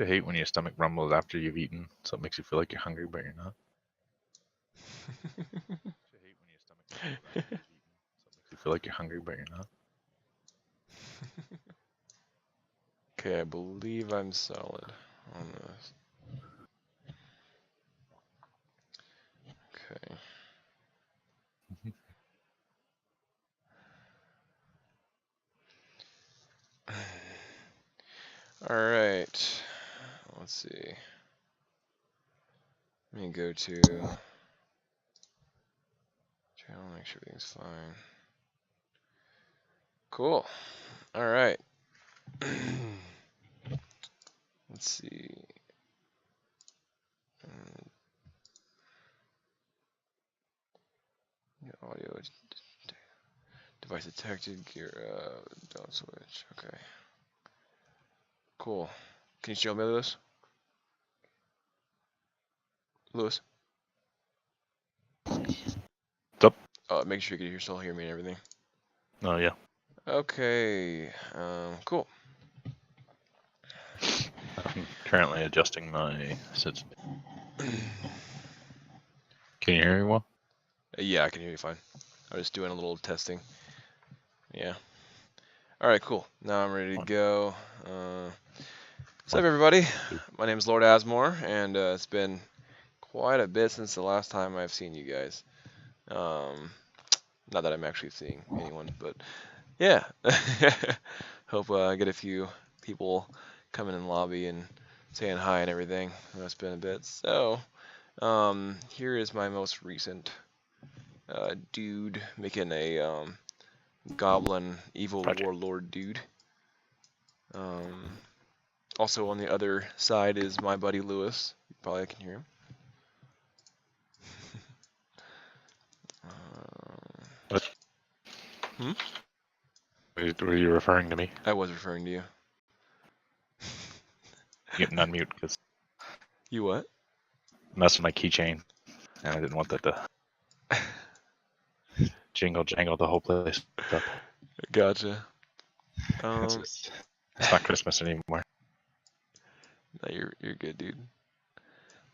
I hate when your stomach rumbles after you've eaten, so it makes you feel like you're hungry, but you're not. I hate when your stomach rumbles after you've eaten, so it makes you feel like you're hungry, but you're not. Okay, I believe I'm solid on this. Okay. All right. Let's see. Let me go to channel, make sure everything's fine. Cool. All right. Let's see. Audio device detected. Gear. Don't switch. Okay. Cool. Can you show me, Lewis? Lewis. Up. Make sure you can still hear me and everything. Oh yeah. Okay. Cool. I'm currently adjusting my sits. Can you hear me well? Yeah, I can hear you fine. I was just doing a little testing. Yeah. All right, cool. Now I'm ready to go. What's up, everybody? My name is Lord Azmore, and it's been quite a bit since the last time I've seen you guys. Not that I'm actually seeing anyone, but yeah. Hope I get a few people coming in the lobby and saying hi and everything. It's been a bit. So, here is my most recent dude making a goblin evil warlord dude. Also on the other side is my buddy Lewis. You probably can hear him. Were you referring to me? I was referring to you. Getting unmute because You what? messing my keychain, and I didn't want that to jingle jangle the whole place up. Gotcha. It's not Christmas anymore. No, you're good, dude.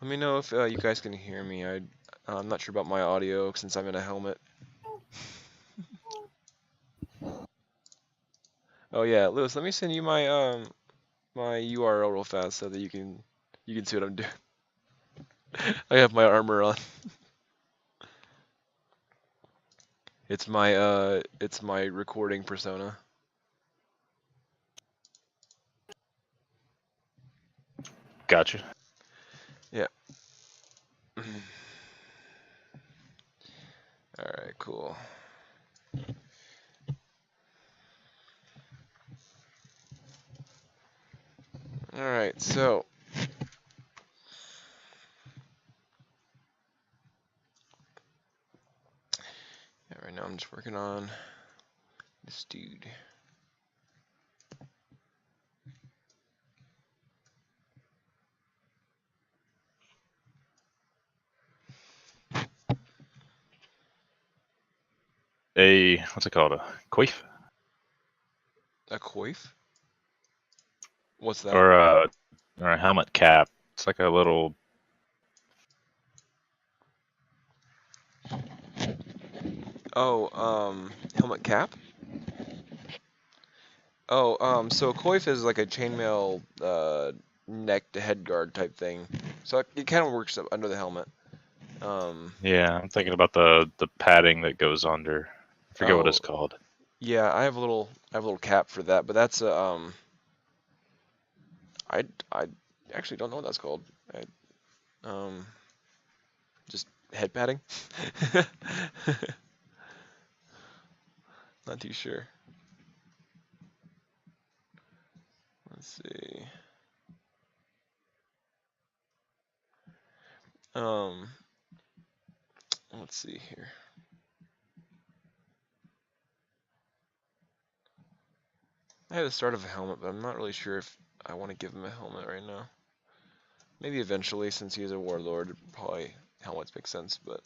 Let me know if you guys can hear me. I'm not sure about my audio since I'm in a helmet. Oh yeah, Lewis, let me send you my my URL real fast so that you can see what I'm doing. I have my armor on. It's my recording persona. Gotcha. Yeah. Alright, cool. Alright, so yeah, right now I'm just working on this dude. What's it called? A coif? A coif? What's that? Or a helmet cap. It's like a little. Oh, helmet cap? Oh, so a coif is like a chainmail neck to head guard type thing. So it kind of works up under the helmet. Yeah, I'm thinking about the padding that goes under. I forget what it's called. Yeah, I have a little cap for that, but that's I actually don't know what that's called. Just head padding. Not too sure. Let's see. Let's see here. I had the start of a helmet, but I'm not really sure if I want to give him a helmet right now. Maybe eventually, since he's a warlord, probably helmets make sense, but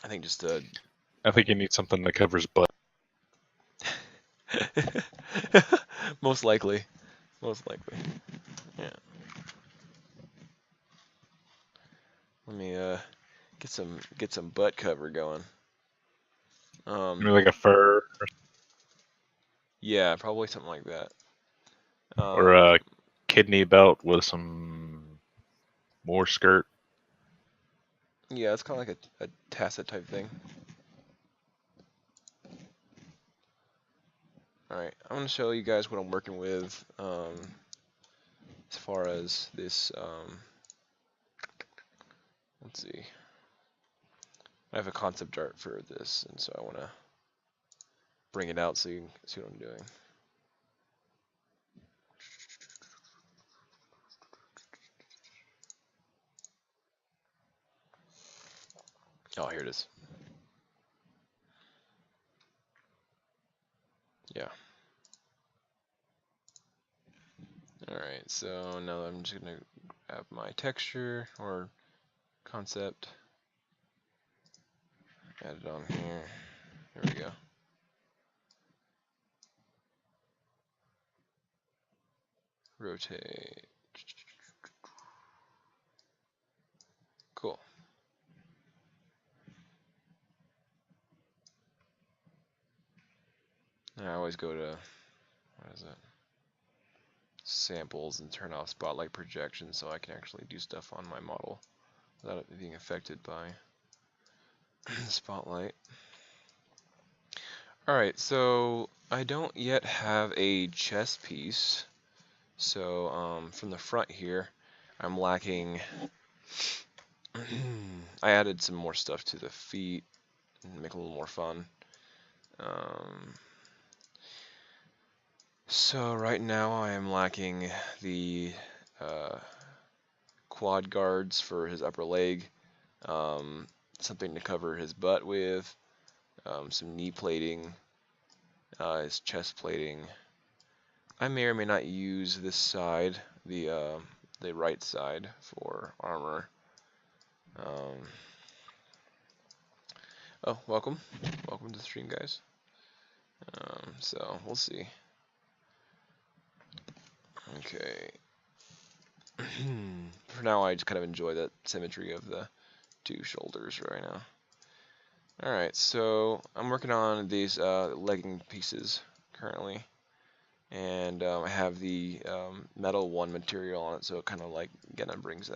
I think just I think you need something that covers butt. most likely. Most likely. Yeah. Let me get some butt cover going. Maybe like a fur Yeah, probably something like that. or a kidney belt with some more skirt. Yeah, it's kind of like a tacit type thing. Alright, I'm going to show you guys what I'm working with as far as this, let's see. I have a concept art for this, and so I want to bring it out so you can see what I'm doing. Oh, here it is. Yeah. Alright, so now I'm just going to grab my texture or concept, add it on here. There we go. Rotate. Cool. And I always go to, what is it? Samples and turn off spotlight projection so I can actually do stuff on my model without it being affected by spotlight. Alright, so I don't yet have a chest piece. So from the front here, I'm lacking. I added some more stuff to the feet and make it a little more fun. So right now I am lacking the quad guards for his upper leg, something to cover his butt with, some knee plating, his chest plating. I may or may not use this side, the right side, for armor. Oh, welcome to the stream, guys. So we'll see. Okay. For now, I just kind of enjoy that symmetry of the two shoulders right now. Alright, so I'm working on these legging pieces currently. And I have the metal one material on it, so it kind of like, again, it brings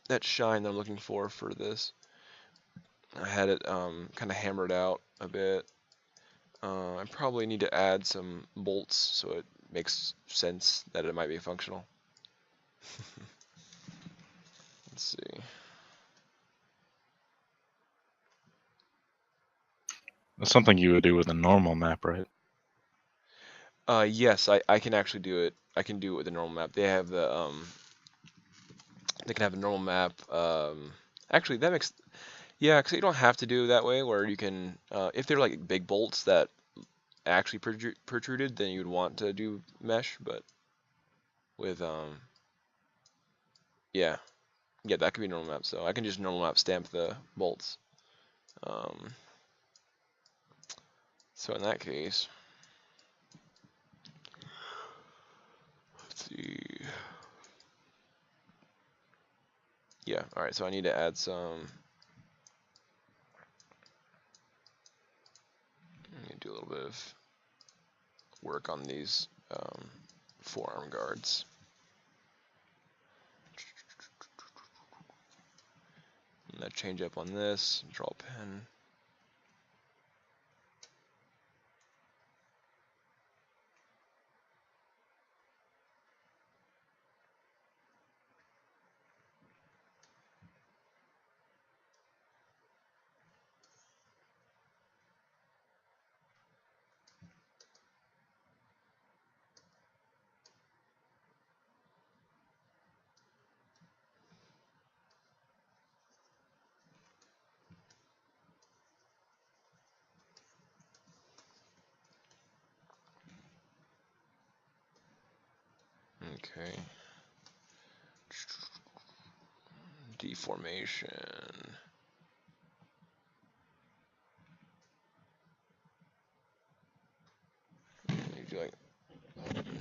that shine that I'm looking for this. I had it kind of hammered out a bit. I probably need to add some bolts so it makes sense that it might be functional. Let's see. That's something you would do with a normal map, right? Yes, I can actually do it. I can do it with a normal map. They have the they can have a normal map. Actually, that makes, yeah, because you don't have to do it that way. Where you can, if they're like big bolts that actually protruded, then you'd want to do mesh. But with yeah, that could be normal map. So I can just normal map stamp the bolts. So in that case, let's see. Yeah, all right. So I need to add some. I'm gonna do a little bit of work on these forearm guards. I'm gonna change up on this. Draw a pen. Okay. Deformation. Maybe like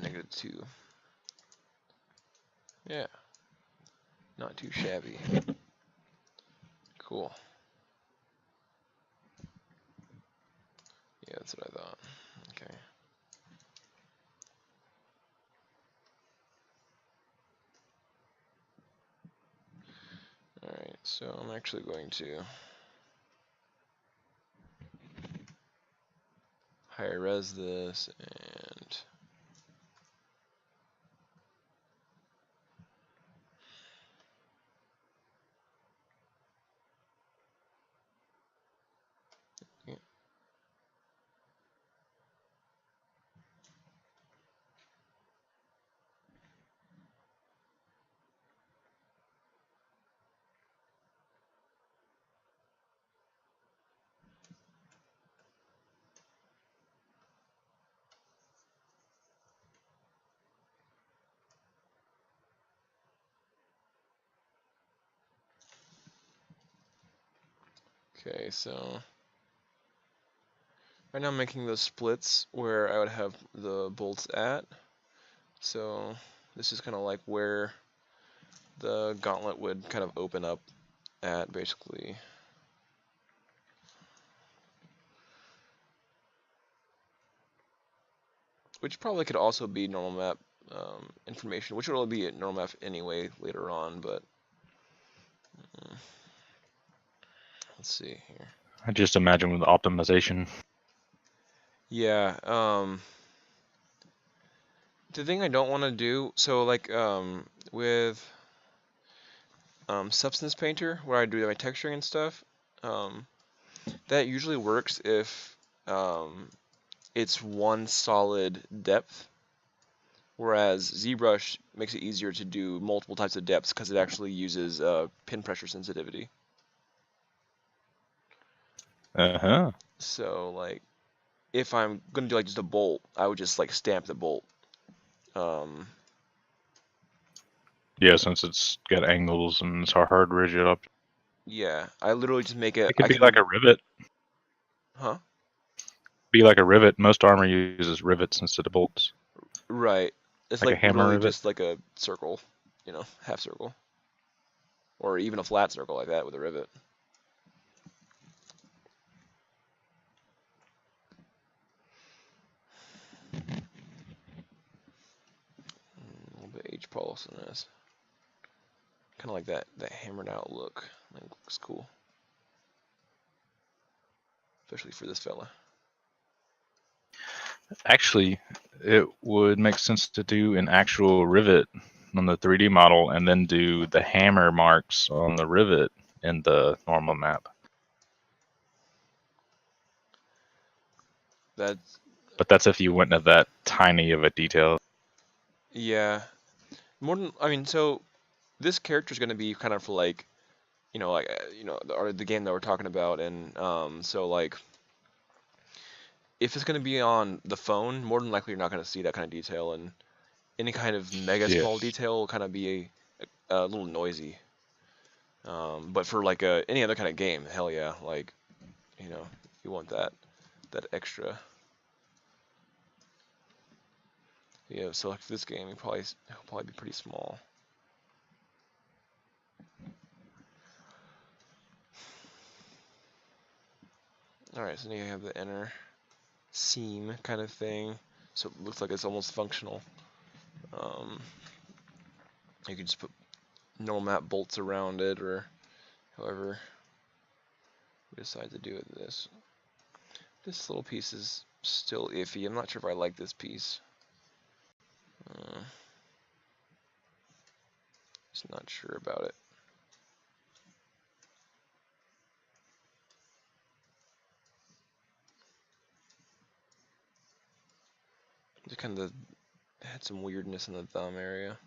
-2. Yeah, not too shabby. Cool. Yeah, that's what I thought. Okay. Alright, so I'm actually going to higher res this and yeah. Okay, so right now I'm making those splits where I would have the bolts at. So this is kind of like where the gauntlet would kind of open up at, basically. Which probably could also be normal map information, which will be at normal map anyway later on, but let's see here. I just imagine with optimization. Yeah, the thing I don't want to do, so like with Substance Painter, where I do my texturing and stuff, that usually works if it's one solid depth, whereas ZBrush makes it easier to do multiple types of depths because it actually uses pin pressure sensitivity. Uh-huh. So like, if I'm gonna do like just a bolt, I would just like stamp the bolt. Yeah, since it's got angles and it's a hard rigid up. Yeah, I literally just make it. It could I be can, like a rivet. huh? Be like a rivet. Most armor uses rivets instead of bolts. Right. It's Like a like hammer literally rivet. just like a circle, half circle, or even a flat circle like that with a rivet. A little bit H pulse in this. Kind of like that hammered out look. I think looks cool, especially for this fella. Actually, it would make sense to do an actual rivet on the 3D model and then do the hammer marks on the rivet in the normal map. That's But that's if you went into that tiny of a detail. yeah. More than I mean, so this character is going to be kind of like, the game that we're talking about, and so like, if it's going to be on the phone, more than likely you're not going to see that kind of detail, and any kind of mega Yeah. small detail will kind of be a little noisy. But for like any other kind of game, hell yeah, like, you want that extra. Yeah, so like for this game, it'll probably be pretty small. All right, so now you have the inner seam kind of thing, so it looks like it's almost functional. You can just put normal map bolts around it, or however we decide to do it. This little piece is still iffy. I'm not sure if I like this piece. Just not sure about it. Just kind of had some weirdness in the thumb area.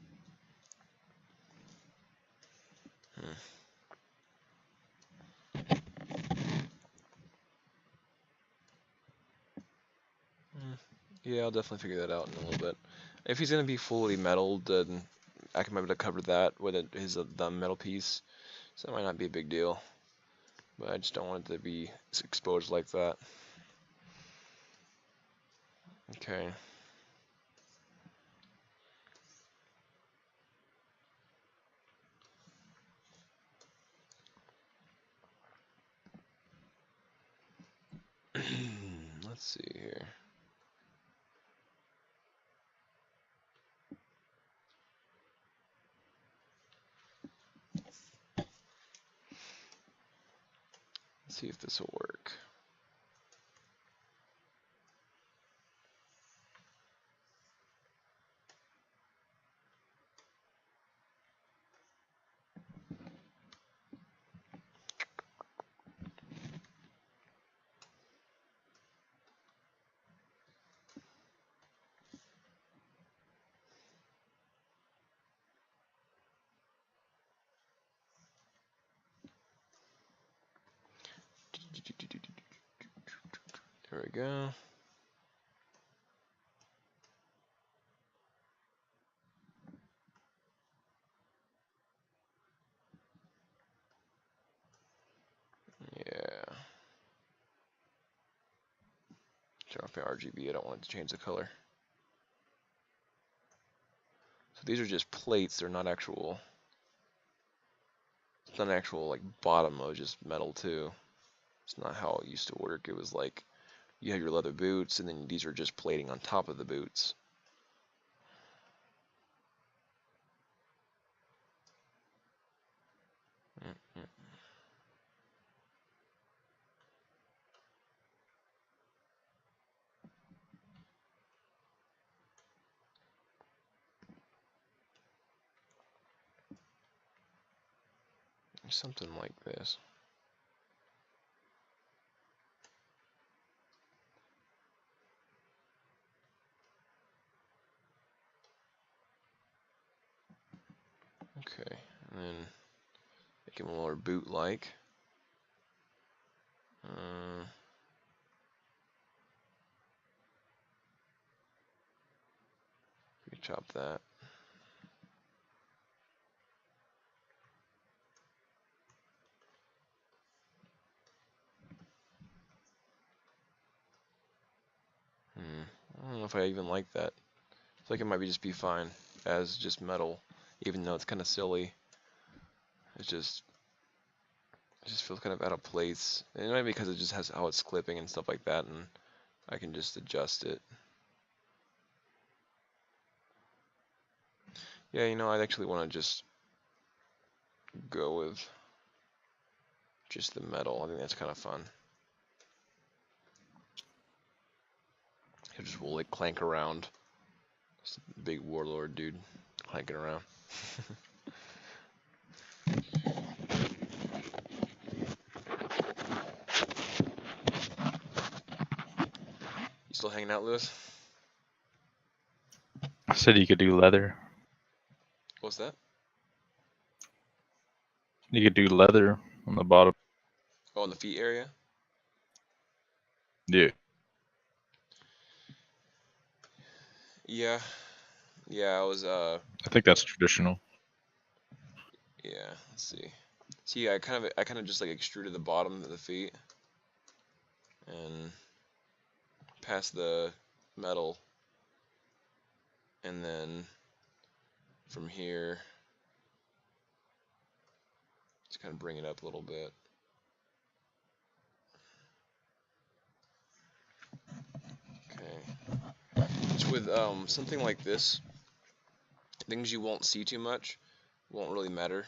Yeah, I'll definitely figure that out in a little bit. If he's gonna be fully metaled, then I can maybe cover that with the metal piece. So that might not be a big deal. But I just don't want it to be exposed like that. Okay. Let's see here. Let's see if this will work. There we go. Yeah. Turn off my RGB. I don't want it to change the color. So these are just plates. They're not actual. It's not an actual like bottom of just metal too. It's not how it used to work. It was like you have your leather boots, and then these are just plating on top of the boots. Something like this. Okay, and then make him a more boot-like. We chop that. I don't know if I even like that. I feel like it might just be fine as just metal, even though it's kind of silly. It just feels kind of out of place. And it might be because it just has how it's clipping and stuff like that, and I can just adjust it. Yeah, you know, I actually want to just go with just the metal. I think that's kind of fun. It just will like clank around. Just a big warlord dude clanking around. You still hanging out, Lewis? I said you could do leather. What's that? You could do leather on the bottom. Oh, in the feet area? Yeah. Yeah. Yeah, I was I think that's traditional. yeah, let's see. See, I kind of just like extruded the bottom of the feet and past the metal, and then from here just kind of bring it up a little bit. Okay. Just with something like this, things you won't see too much won't really matter,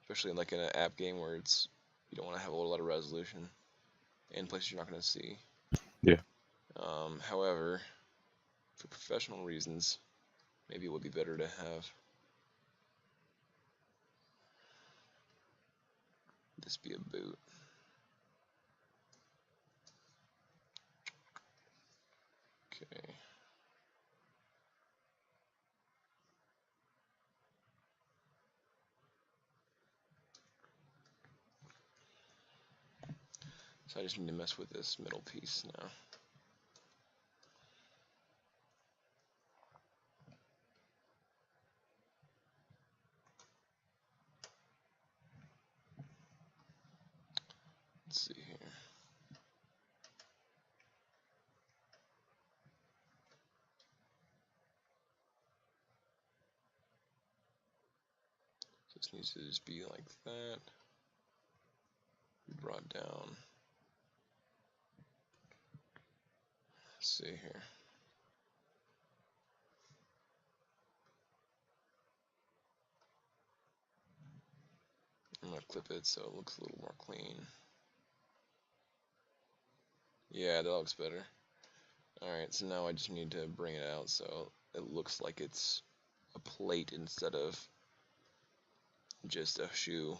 especially like in an app game where it's you don't want to have a lot of resolution in places you're not going to see. Yeah. However, for professional reasons, maybe it would be better to have this be a boot. Okay. So I just need to mess with this middle piece now. Let's see here. So this needs to just be like that. Be brought down. Let's see here. I'm gonna clip it so it looks a little more clean. Yeah, that looks better. Alright, so now I just need to bring it out so it looks like it's a plate instead of just a shoe.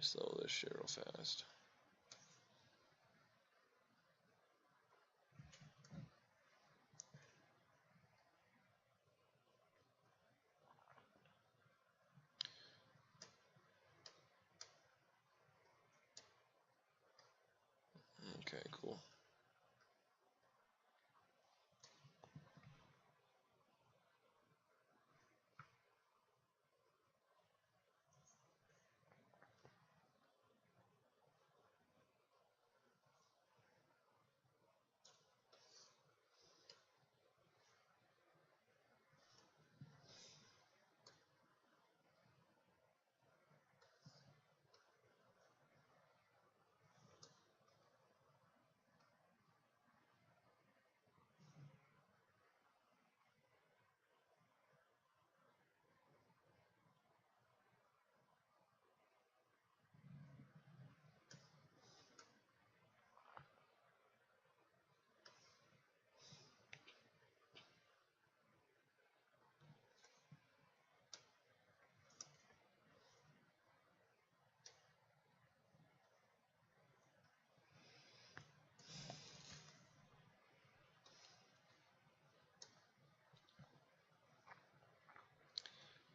Slow this shit real fast. Okay, cool.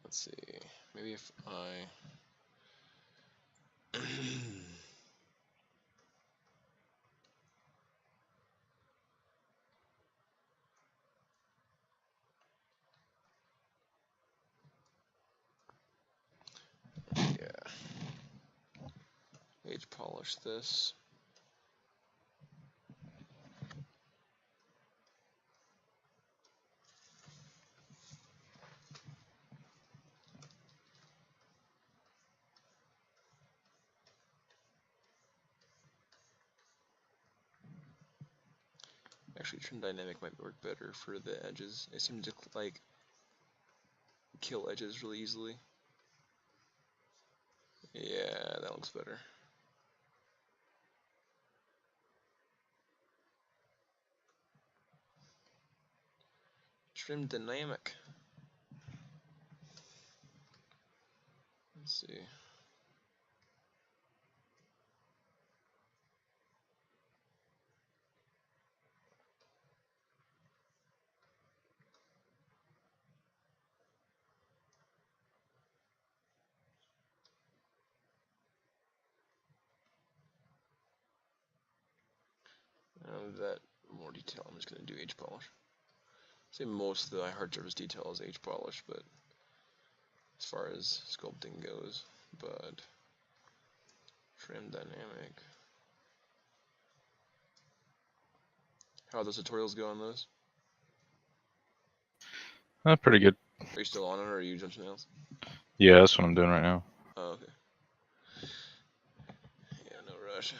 Let's see. Maybe if I yeah, age polish this. Actually, trim dynamic might work better for the edges. It seems to like kill edges really easily. Yeah, that looks better. Trim dynamic. Let's see. That more detail. I'm just gonna do age polish. Say most of the hard surface detail is age polish, but as far as sculpting goes, but trim dynamic. How are those tutorials go on those? Pretty good. Are you still on it, or are you doing something else? Yeah, that's what I'm doing right now. Oh, okay. Yeah, no rush.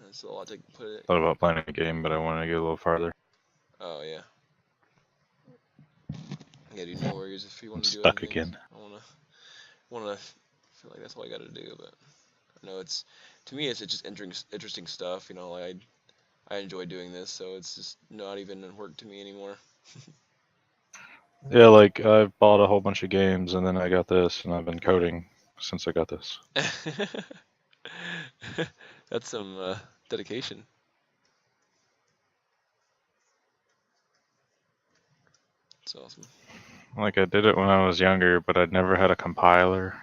That's a lot to put it. Thought about playing a game, but I wanted to get a little farther. Oh yeah. Yeah, do no worries if you want to do Stuck other things. again. I wanna feel like that's all I gotta do, but I know it's to me it's just interesting stuff. You know, like I enjoy doing this, so it's just not even work to me anymore. Yeah, like I bought a whole bunch of games, and then I got this, and I've been coding since I got this. That's some dedication. That's awesome. Like I did it when I was younger, but I'd never had a compiler,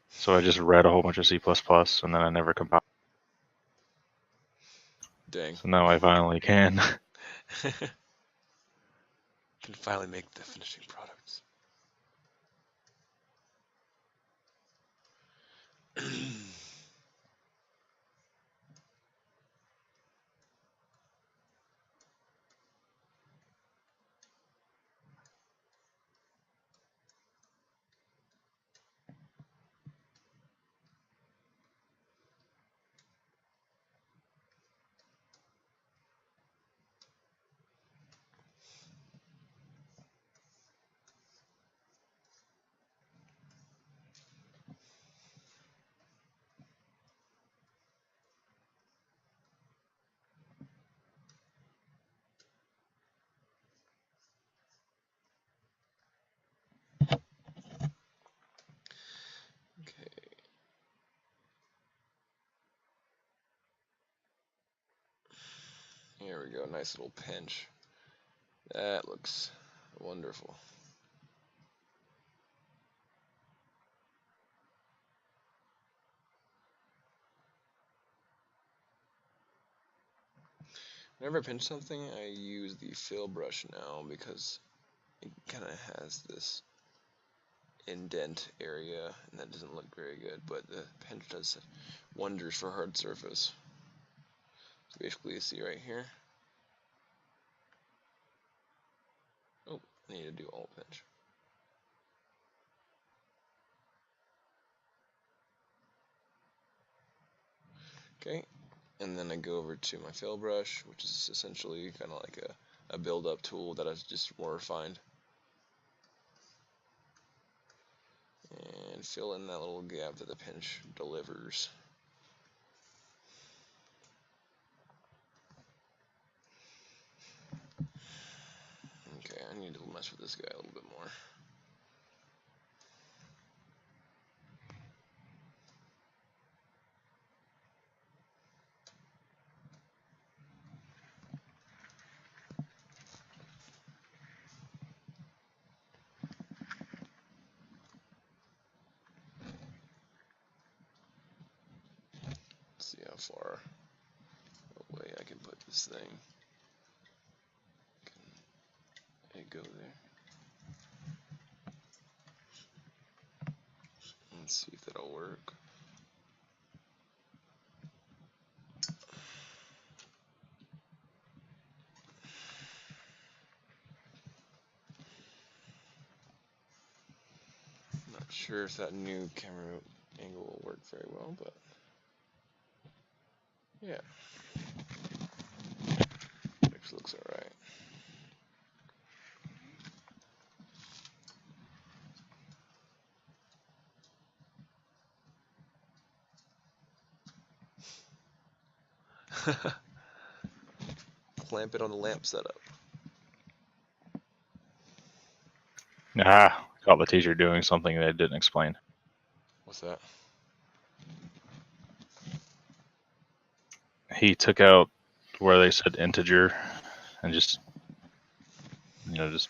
so I just read a whole bunch of C++, and then I never compiled. Dang. So now I finally can. Can finally make the finishing products. Here we go, nice little pinch. That looks wonderful. Whenever I pinch something, I use the fill brush now because it kind of has this indent area, and that doesn't look very good, but the pinch does wonders for hard surface. So basically, you see right here. Oh, I need to do alt pinch. Okay, and then I go over to my fill brush, which is essentially kind of like a build-up tool that is just more refined. And fill in that little gap that the pinch delivers. Okay, I need to mess with this guy a little bit more. Let's see how far away I can put this thing. Can it go there? Let's see if that'll work. Not sure if that new camera angle will work very well, but yeah, actually looks alright. Clamp it on the lamp setup. Ah, caught the teacher doing something they didn't explain. What's that? He took out where they said integer and just, just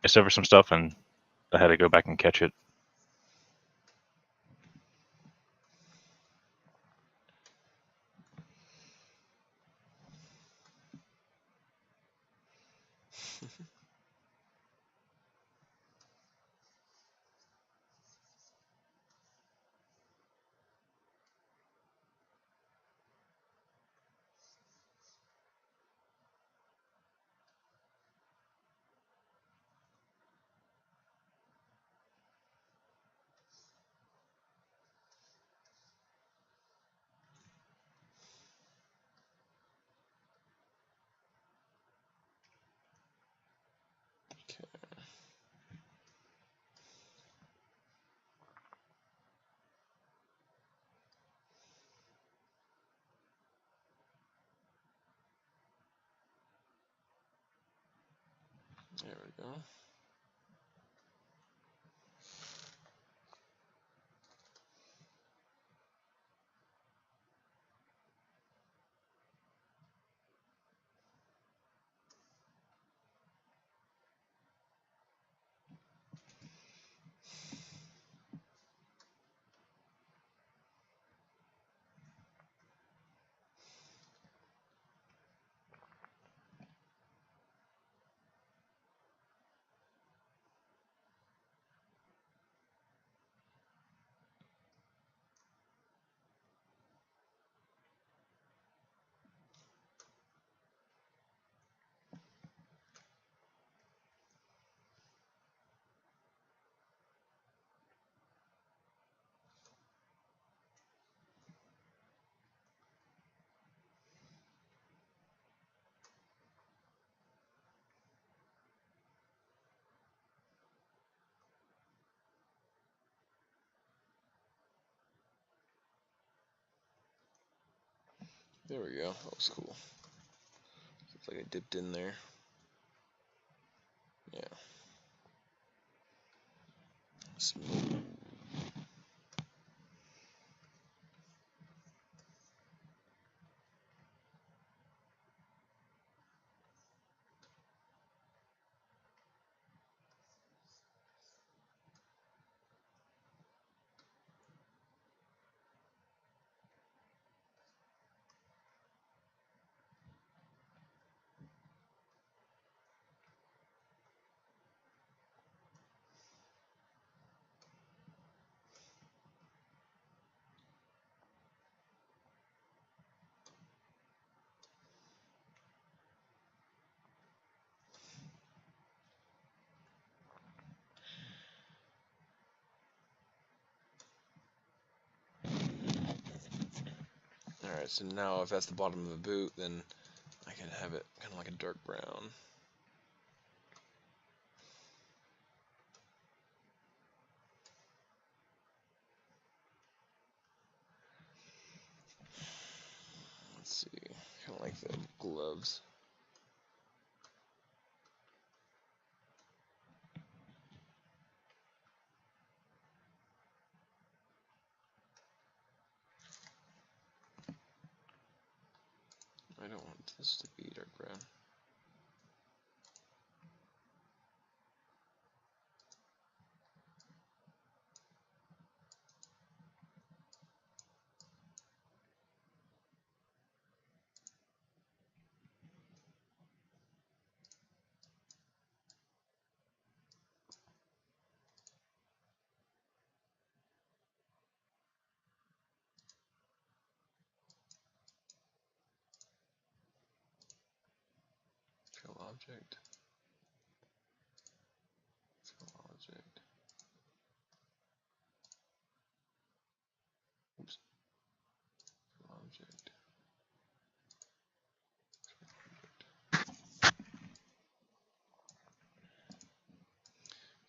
messed over some stuff, and I had to go back and catch it. Okay. There we go. There we go. That was cool. Looks like I dipped in there. Yeah. Smooth. Alright, so now if that's the bottom of the boot, then I can have it kind of like a dark brown. Let's see, kind of like the gloves. I don't want this to be dark brown. Fill object. Fill object. Oops. Fill object.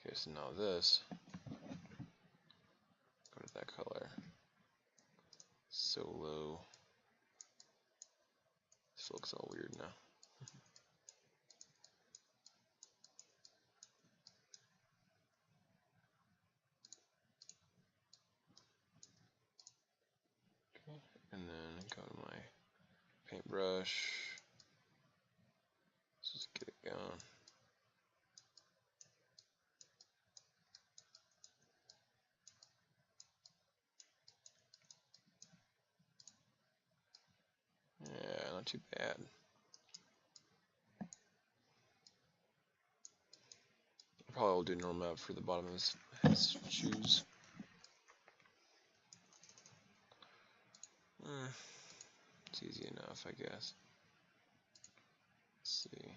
Okay, so now this, go to that color. So low. This looks all weird now. Okay, and then go to my paintbrush. Let's just get it going. Yeah, not too bad. Probably will do normal map for the bottom of his shoes. It's easy enough, I guess. Let's see.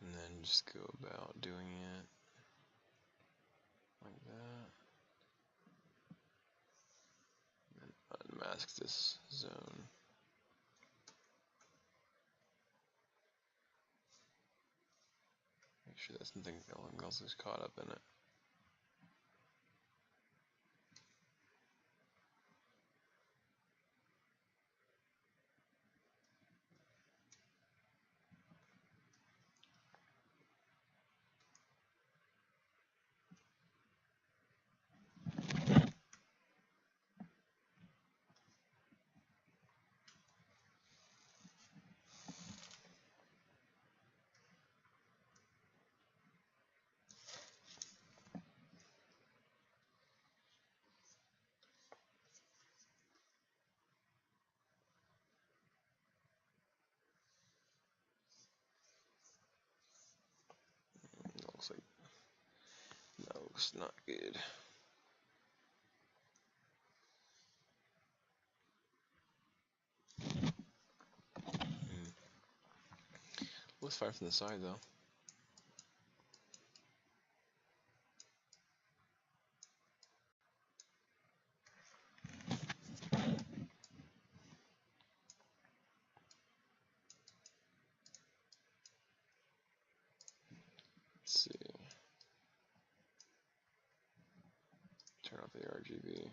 And then just go about doing it like that. And unmask this zone. Make sure that nothing else is caught up in it. That looks not good. Looks fine from the side though. Let's see. Turn off the RGB.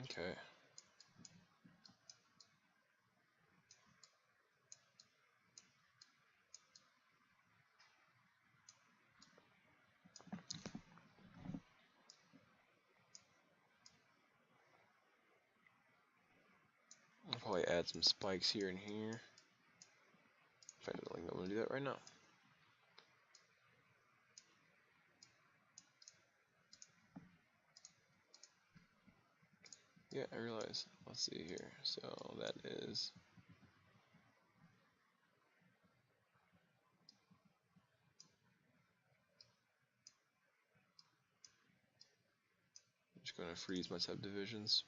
Okay. I'll probably add some spikes here and here. In fact, I think I'm going to do that right now. Yeah, I realize. Let's see here. So that is... I'm just going to freeze my subdivisions.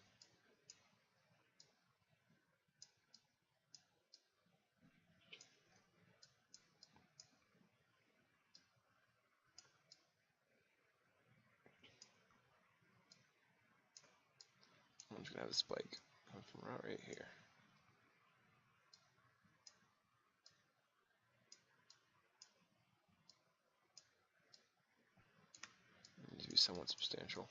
I'm just going to have a spike come from right here. It needs to be somewhat substantial.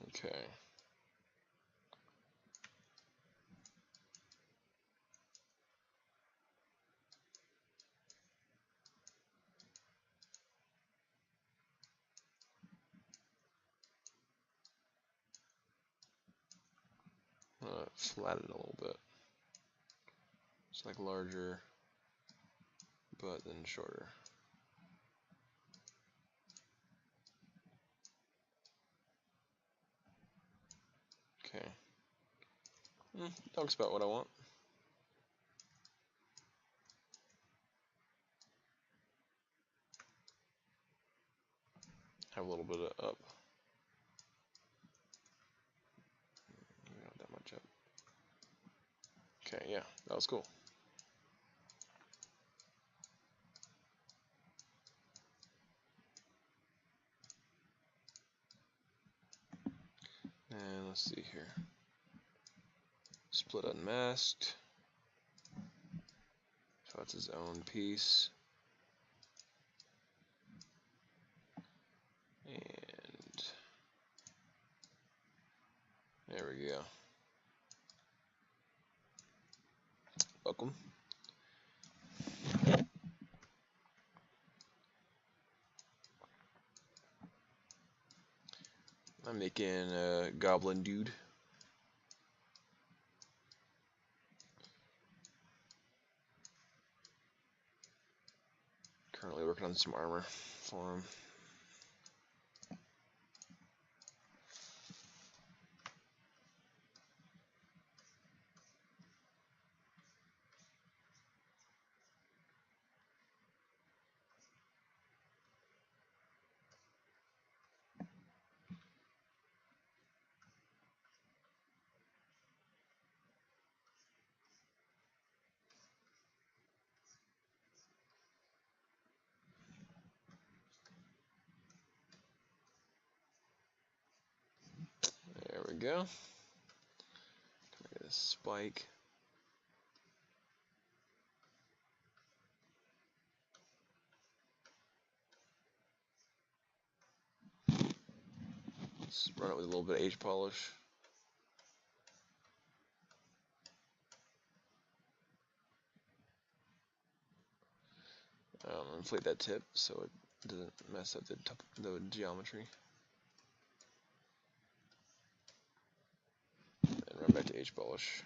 Okay. Flatten it a little bit. It's like larger, but then shorter. Okay. That looks about what I want. Have a little bit of up. Not that much up. Okay, yeah, that was cool. And let's see here. Split unmasked. So it's his own piece. And there we go. Welcome. I'm making a goblin dude. Currently working on some armor for him. There we go. Get a spike. Let's run it with a little bit of H polish. Inflate that tip so it doesn't mess up the geometry. And run back to H polish.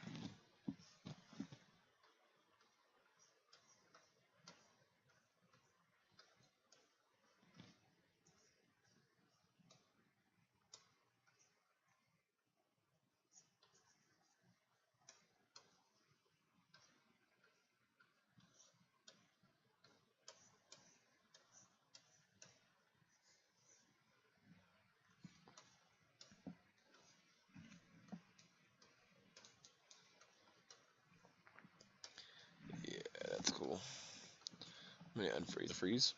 Yeah, that's cool. I'm gonna unfreeze. Freeze.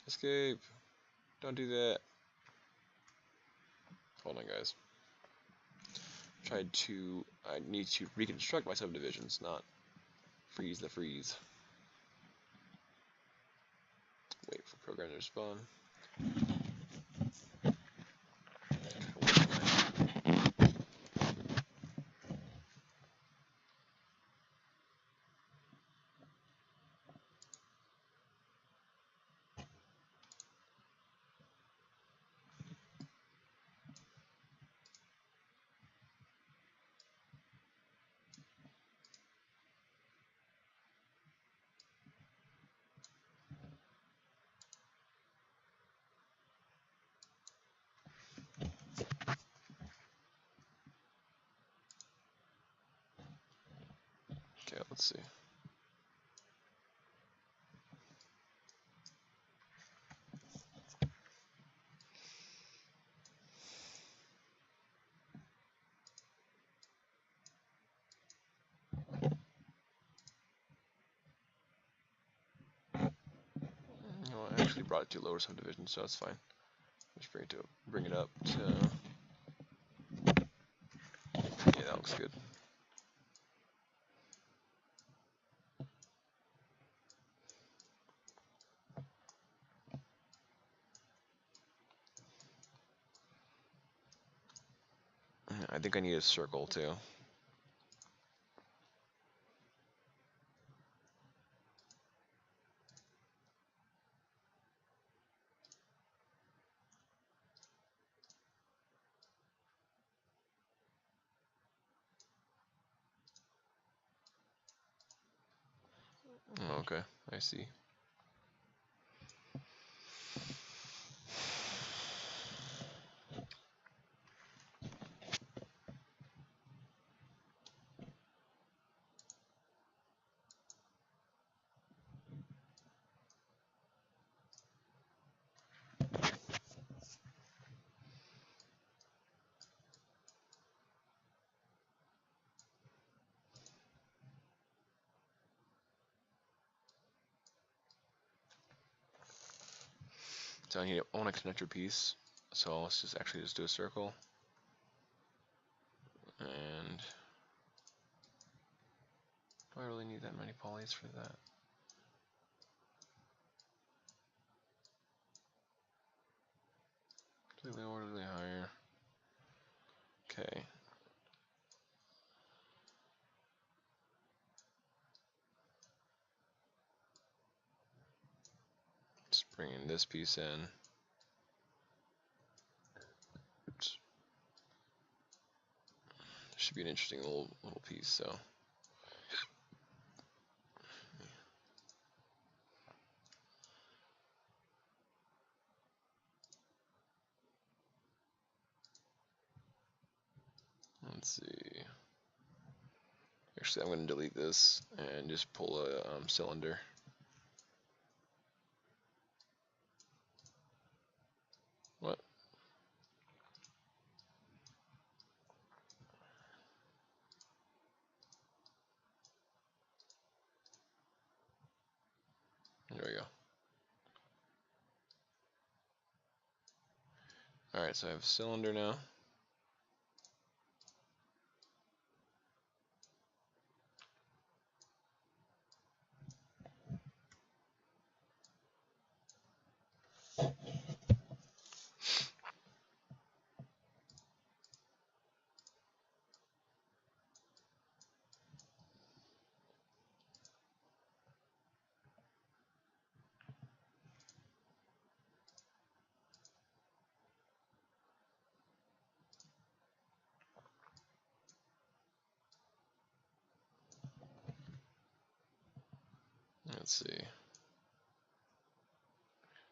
Escape. Don't do that. Hold on, guys. I need to reconstruct my subdivisions, not freeze the freeze. Wait for program to respond. Okay, let's see. No, I actually brought it to lower subdivision, so that's fine. Just bring it up to. Yeah, that looks good. I think I need a circle too. Oh, okay, I see. So I want a connector piece. So let's just just do a circle. And do I really need that many polys for that? Completely orderly higher. Okay. Just bringing this piece in. Oops. Should be an interesting little piece. So. Let's see. Actually, I'm going to delete this and just pull a cylinder. What? There we go. Alright, so I have a cylinder now. Let's see.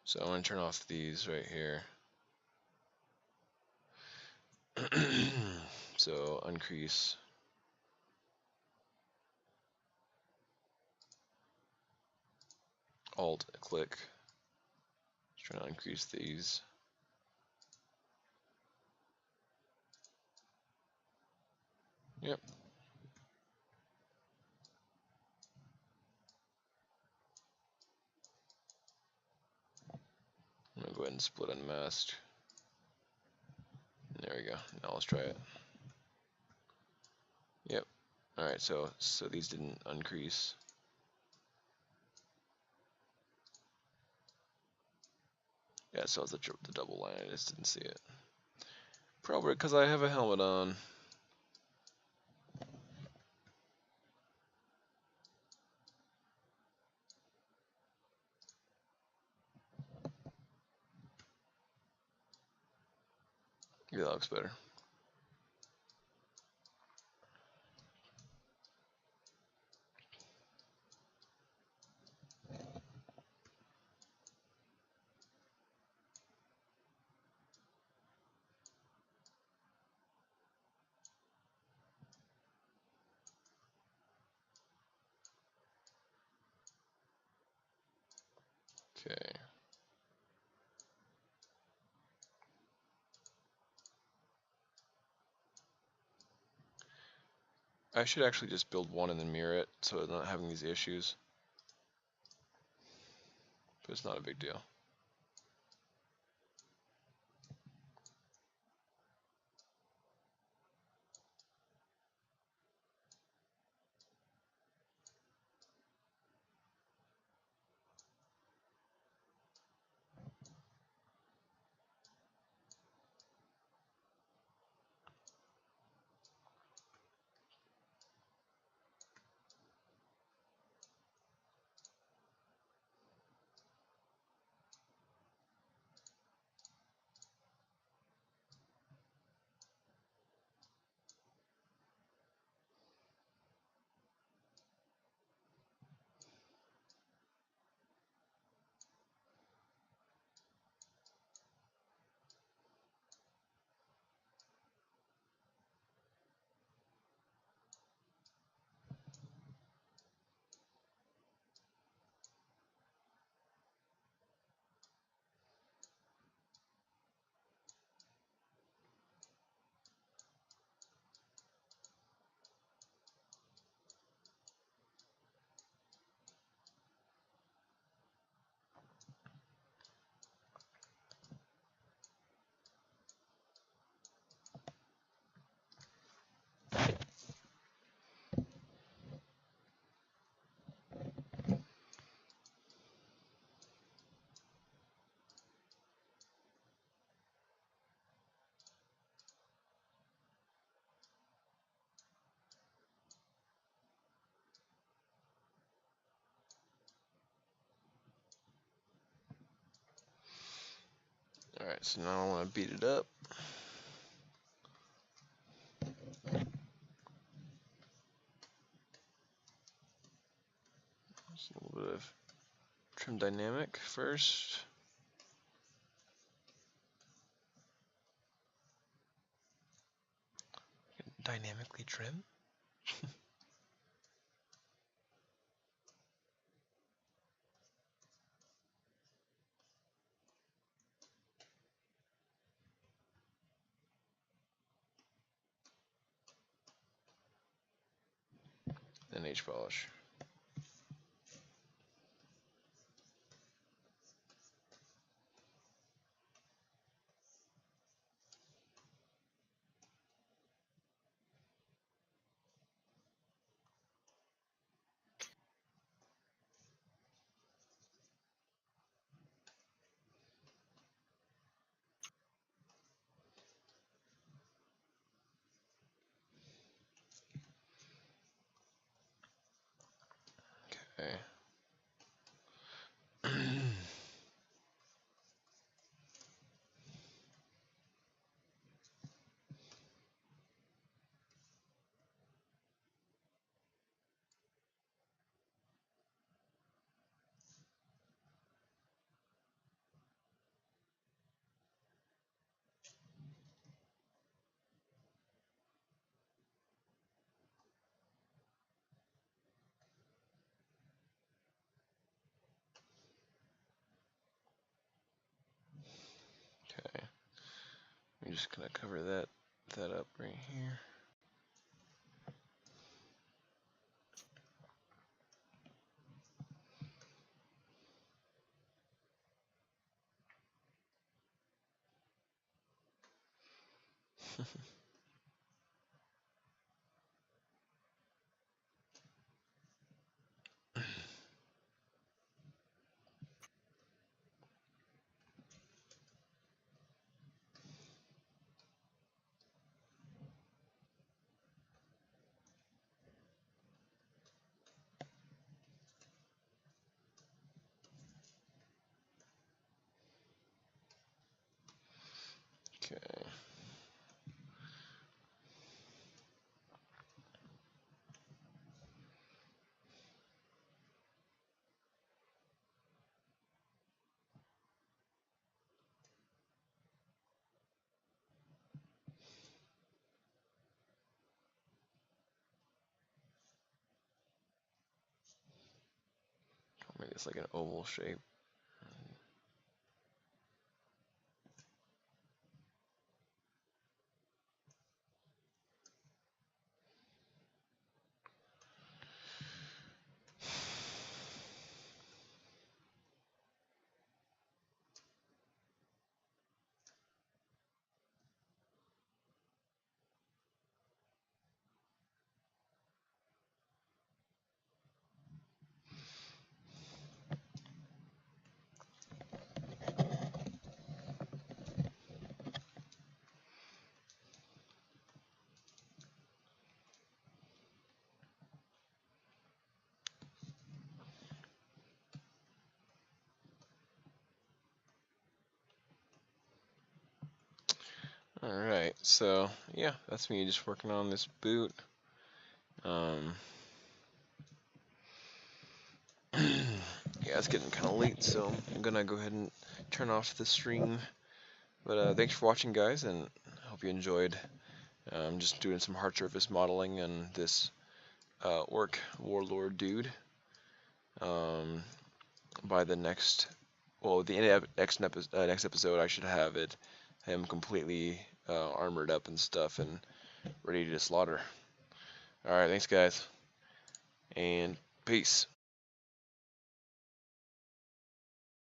So I'm going to turn off these right here. So increase. Alt click. Just trying to increase these. Yep. I'm going to go ahead and split unmasked. There we go. Now let's try it. Yep. All right. So these didn't uncrease. Yeah, so it's the double line. I just didn't see it. Probably because I have a helmet on. Yeah, that looks better. Okay. I should actually just build one and then mirror it, so I'm not having these issues. But it's not a big deal. Alright, so now I want to beat it up. Just a little bit of trim dynamic first. Dynamically trim? Then H polish. Okay. Okay. I'm just gonna cover that up right here. it's like an oval shape. Alright, so yeah, that's me just working on this boot. Yeah, it's getting kind of late, so I'm gonna go ahead and turn off the stream. But thanks for watching, guys, and hope you enjoyed. I'm just doing some hard surface modeling and this orc warlord dude. By the next, well, the next episode, I should have him completely armored up and stuff and ready to slaughter. All right, thanks, guys, and peace.